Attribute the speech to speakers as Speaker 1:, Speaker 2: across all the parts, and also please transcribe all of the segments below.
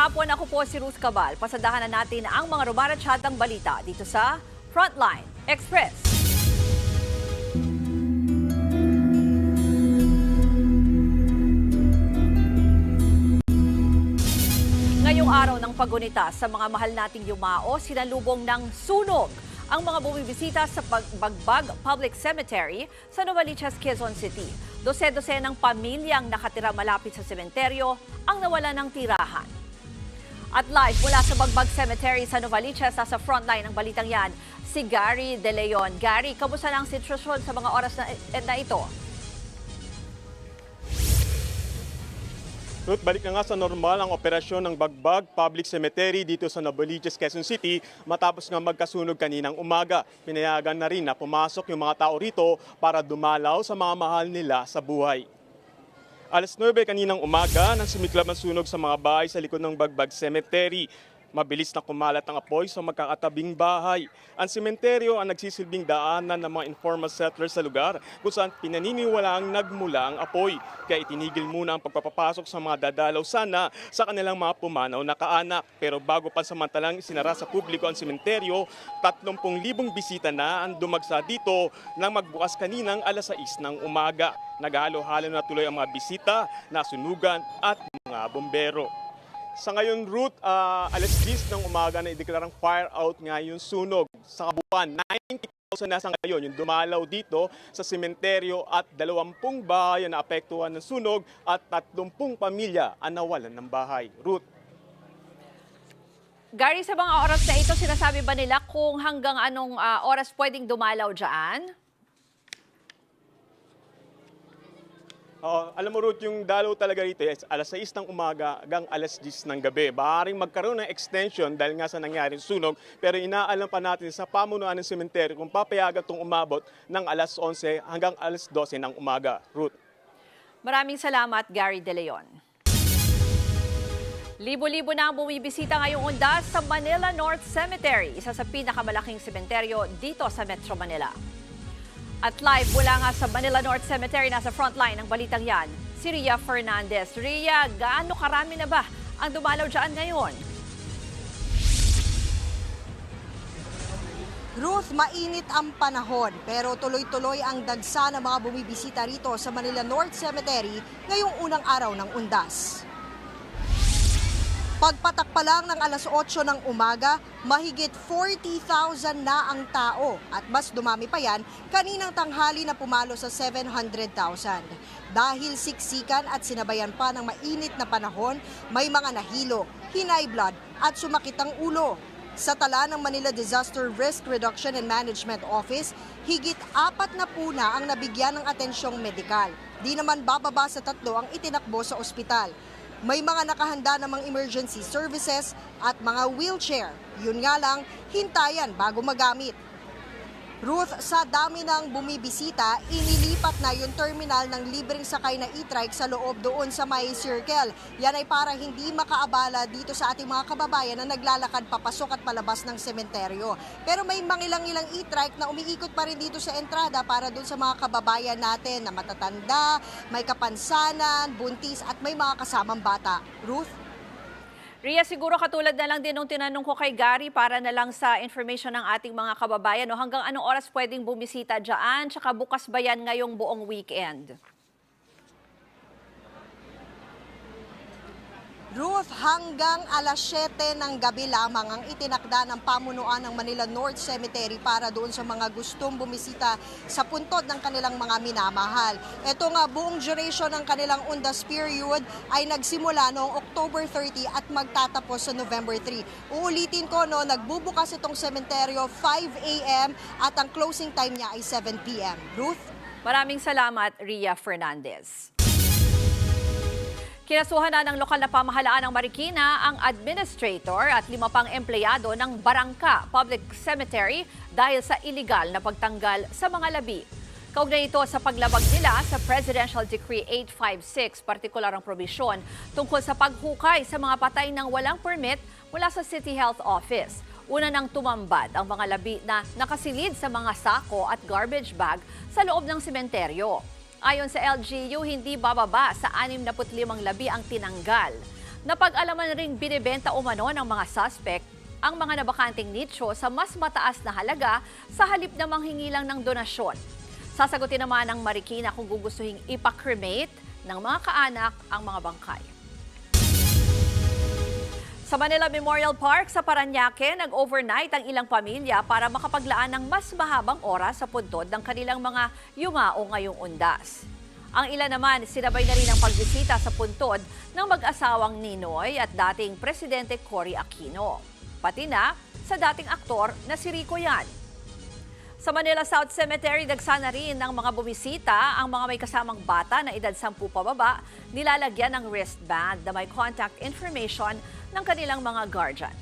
Speaker 1: hapon, ako po si Ruth Cabal. Pasadahan na natin ang mga rumaratsyadang balita dito sa Frontline Express. Ngayong araw ng pagunita sa mga mahal nating yumao, sinalubong ng sunog ang mga bumibisita sa Bagbag Public Cemetery sa Novaliches, Quezon City. Dose-dose ng pamilyang nakatira malapit sa sementeryo ang nawala ng tirahan. At live mula sa Bagbag Cemetery sa Novaliches, sa frontline ng balitang yan, si Gary De Leon. Gary, kamusta na ang sitwasyon sa mga oras na ito?
Speaker 2: Ruth, balik na nga sa normal ang operasyon ng Bagbag Public Cemetery dito sa Novaliches, Quezon City matapos nga magkasunog kaninang umaga. Pinayagan na rin na pumasok yung mga tao rito para dumalaw sa mga mahal nila sa buhay. Alas 9 kaninang umaga nang sumiklab ang sunog sa mga bahay sa likod ng Bagbag Cemetery. Mabilis na kumalat ang apoy sa magkakatabing bahay. Ang sementeryo ang nagsisilbing daanan ng mga informal settlers sa lugar kung saan pinaniniwalaang nagmula ang apoy. Kaya itinigil muna ang pagpapapasok sa mga dadalaw sana sa kanilang mga pumanaw na kaanak. Pero bago pansamantalang isinara sa publiko ang sementeryo, 30,000 bisita na ang dumagsa dito nang magbukas kaninang alas 6 ng umaga. Naghalo-halo na tuloy ang mga bisita, nasunugan at mga bombero. Sa ngayon, Ruth, alas 10 ng umaga na ideklarang fire out nga yung sunog. Sa kabuuan, 90,000 na sa ngayon yung dumalaw dito sa sementeryo at 20 bahay na apektuhan ng sunog at 30 pamilya ang nawalan ng bahay. Ruth.
Speaker 1: Gary, sa mga oras na ito, sinasabi ba nila kung hanggang anong oras pwedeng dumalaw dyan?
Speaker 2: Alam mo, Ruth, yung dalaw talaga rito is alas 6 ng umaga hanggang alas 10 ng gabi. Maaaring magkaroon ng extension dahil nga sa nangyaring sunog, pero inaalam pa natin sa pamunuan ng sementeryo kung papayagan itong umabot ng alas 11 hanggang alas 12 ng umaga. Ruth.
Speaker 1: Maraming salamat, Gary De Leon. Libo-libo na ang bumibisita ngayong undas sa Manila North Cemetery, isa sa pinakamalaking sementeryo dito sa Metro Manila. At live mula nga sa Manila North Cemetery, nasa frontline ng balitang yan, si Ria Fernandez. Ria, gaano karami na ba ang dumalaw dyan ngayon?
Speaker 3: Ruth, mainit ang panahon pero tuloy-tuloy ang dagsa ng mga bumibisita rito sa Manila North Cemetery ngayong unang araw ng undas. Pagpatak pa lang ng alas 8 ng umaga, mahigit 40,000 na ang tao at mas dumami pa yan kaninang tanghali na pumalo sa 700,000. Dahil siksikan at sinabayan pa ng mainit na panahon, may mga nahilo, hinay blood at sumakit ang ulo. Sa tala ng Manila Disaster Risk Reduction and Management Office, higit 4 na puna ang nabigyan ng atensyong medikal. Di naman bababa sa 3 ang itinakbo sa ospital. May mga nakahanda namang emergency services at mga wheelchair. Yun nga lang, hintayan bago magamit. Ruth, sa dami ng bumibisita, inilipat na yung terminal ng libreng sakay na e-trike sa loob doon sa May Circle. Yan ay para hindi makaabala dito sa ating mga kababayan na naglalakad papasok at palabas ng sementeryo. Pero may mangilang-ilang e-trike na umiikot pa rin dito sa entrada para doon sa mga kababayan natin na matatanda, may kapansanan, buntis at may mga kasamang bata. Ruth?
Speaker 1: Ria, siguro katulad na lang din nung tinanong ko kay Gary para na lang sa information ng ating mga kababayan. No? Hanggang anong oras pwedeng bumisita dyan? Tsaka bukas ba yan ngayong buong weekend?
Speaker 3: Ruth, hanggang alas 7 ng gabi lamang ang itinakda ng pamunuan ng Manila North Cemetery para doon sa mga gustong bumisita sa puntod ng kanilang mga minamahal. Ito nga, buong duration ng kanilang undas period ay nagsimula noong October 30 at magtatapos sa November 3. Uulitin ko, no, nagbubukas itong sementeryo 5 a.m. at ang closing time niya ay 7 p.m. Ruth?
Speaker 1: Maraming salamat, Ria Fernandez. Kinasuhan na ng lokal na pamahalaan ng Marikina ang administrator at 5 pang empleyado ng Barangka Public Cemetery dahil sa iligal na pagtanggal sa mga labi. Kaugnay ito sa paglabag nila sa Presidential Decree 856, partikular ang probisyon tungkol sa paghukay sa mga patay ng walang permit mula sa City Health Office. Una nang tumambad ang mga labi na nakasilid sa mga sako at garbage bag sa loob ng sementeryo. Ayon sa LGU, hindi bababa sa 65 labi ang tinanggal. Napag-alaman ring binibenta umano ng mga suspect ang mga nabakanting nicho sa mas mataas na halaga sa halip na manghingi lang ng donasyon. Sasagutin naman ng Marikina kung gugustuhin ipakremate ng mga kaanak ang mga bangkay. Sa Manila Memorial Park sa Parañaque, nag-overnight ang ilang pamilya para makapaglaan ng mas mahabang oras sa puntod ng kanilang mga yumao ngayong undas. Ang ilan naman, sinabay na rin ang pagbisita sa puntod ng mag-asawang Ninoy at dating Presidente Cory Aquino. Pati na sa dating aktor na si Rico Yan. Sa Manila South Cemetery, dagsana rin ng mga bumisita ang mga may kasamang bata na edad 10 pababa, nilalagyan ng wristband na may contact information ng kanilang mga guardian.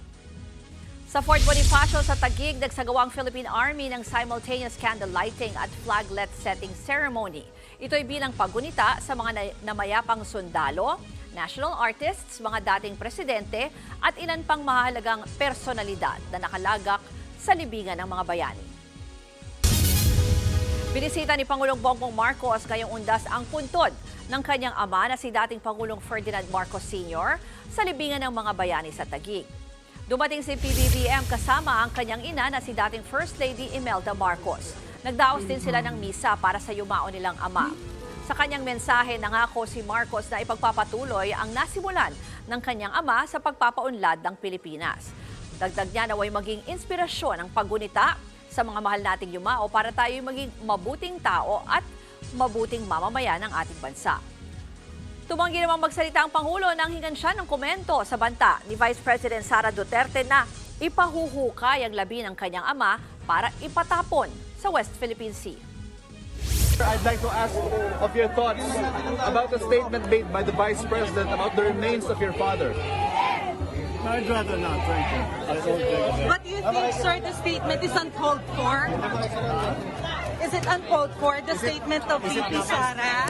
Speaker 1: Sa Fort Bonifacio sa Taguig, nagsagawa ang Philippine Army ng simultaneous candle lighting at flaglet setting ceremony. Ito'y bilang paggunita sa mga namayapang sundalo, national artists, mga dating presidente at ilan pang mahalagang personalidad na nakalagak sa libingan ng mga bayani. Binisita ni Pangulong Bongbong Marcos ngayong undas ang puntod ng kanyang ama na si dating Pangulong Ferdinand Marcos Sr. sa libingan ng mga bayani sa Taguig. Dumating si PBBM kasama ang kanyang ina na si dating First Lady Imelda Marcos. Nagdaos din sila ng misa para sa yumao nilang ama. Sa kanyang mensahe, nangako si Marcos na ipagpapatuloy ang nasimulan ng kanyang ama sa pagpapaunlad ng Pilipinas. Dagdag niya na way maging inspirasyon ang paggunita sa mga mahal nating yumao para tayo maging mabuting tao at mabuting mamamayan ng ating bansa. Tumanggi namang magsalita ang Pangulo nang hingan siya ng komento sa banta ni Vice President Sara Duterte na ipahuhukay ang labi ng kanyang ama para ipatapon sa West Philippine Sea.
Speaker 4: I'd like to ask of your thoughts about the statement made by the Vice President about the remains of your father.
Speaker 5: I'd rather not, thank you.
Speaker 6: But do you think, sir, the statement is uncalled for? Is it uncalled for, the statement of VP Sara?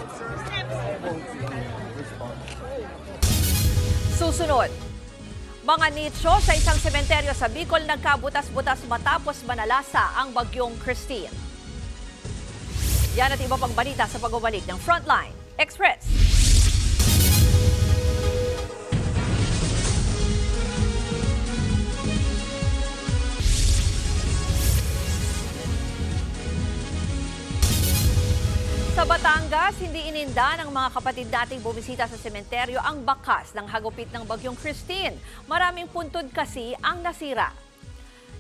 Speaker 1: Susunod, mga nicho sa isang sementeryo sa Bicol nagkabutas-butas matapos manalasa ang bagyong Christine. Yan at iba pang balita sa pagbabalik ng Frontline Express. Sa Batangas, hindi ininda ng mga kapatid nating bumisita sa sementeryo ang bakas ng hagupit ng bagyong Christine. Maraming puntod kasi ang nasira.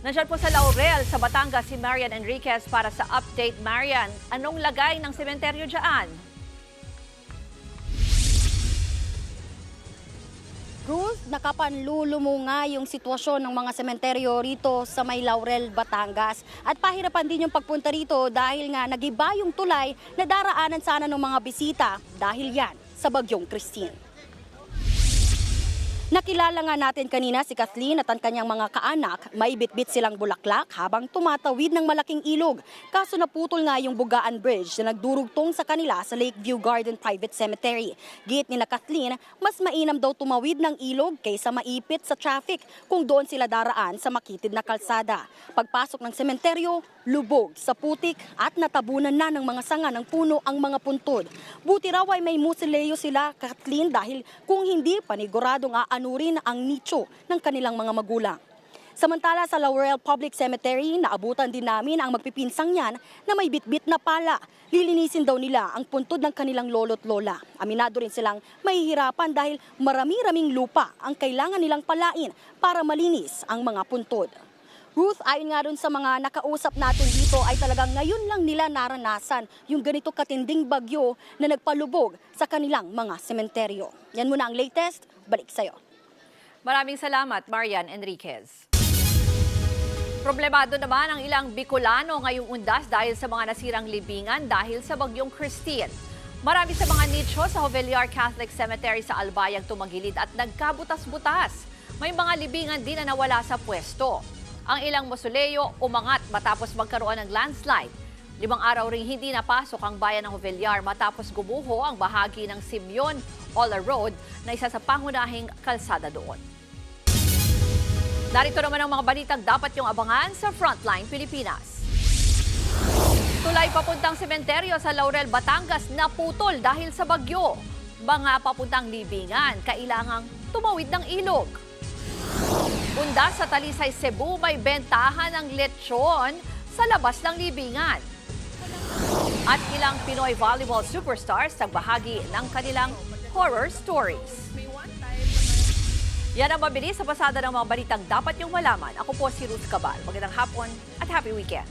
Speaker 1: Nandiyan po sa Laurel, sa Batangas, si Marian Enriquez para sa update. Marian, anong lagay ng sementeryo dyan?
Speaker 7: Ruth, nakapanlulumunga yung sitwasyon ng mga sementeryo rito sa may Laurel, Batangas. At pahirapan din yung pagpunta rito dahil nga nagiba yung tulay na daraanan sana ng mga bisita dahil yan sa bagyong Christine. Nakilala nga natin kanina si Kathleen at ang kanyang mga kaanak, may bitbit silang bulaklak habang tumatawid ng malaking ilog. Kaso naputol nga yung Bugaan Bridge na nagdurugtong sa kanila sa Lakeview Garden Private Cemetery. Giit ni na Kathleen, mas mainam daw tumawid ng ilog kaysa maipit sa traffic kung doon sila daraan sa makitid na kalsada. Pagpasok ng sementeryo, lubog sa putik at natabunan na ng mga sanga ng puno ang mga puntod. Buti raw ay may musileo sila, Kathleen, dahil kung hindi, paniguradong aanurin ang nicho ng kanilang mga magulang. Samantala sa Laurel Public Cemetery, naabutan din namin ang magpipinsang yan na may bitbit na pala. Lilinisin daw nila ang puntod ng kanilang lolo't lola. Aminado rin silang mahihirapan dahil marami-raming lupa ang kailangan nilang palain para malinis ang mga puntod. Ruth, ayon nga dun sa mga nakausap natin dito ay talagang ngayon lang nila naranasan yung ganito katinding bagyo na nagpalubog sa kanilang mga sementeryo. Yan muna ang latest. Balik sa'yo.
Speaker 1: Maraming salamat, Marian Enriquez. Problemado naman ang ilang Bicolano ngayong undas dahil sa mga nasirang libingan dahil sa bagyong Christine. Marami sa mga nicho sa Jovellar Catholic Cemetery sa Albayag tumagilid at nagkabutas-butas. May mga libingan din na nawala sa pwesto. Ang ilang mausoleo umangat matapos magkaroon ng landslide. 5 araw ring hindi napasok ang bayan ng Jovellar matapos gumuho ang bahagi ng Simeon Ola Road na isa sa pangunahing kalsada doon. Narito naman ang mga balitang dapat yung abangan sa Frontline Pilipinas. Tulay papuntang sementeryo sa Laurel, Batangas naputol dahil sa bagyo. Mga papuntang libingan kailangang tumawid ng ilog. Bunda sa Talisay, Cebu, may bentahan ng lechon sa labas ng libingan. At ilang Pinoy volleyball superstars nagbahagi ng kanilang horror stories. Yan ang mabilis sa pasada ng mga balitang dapat niyong malaman. Ako po si Ruth Cabal. Magandang hapon at happy weekend.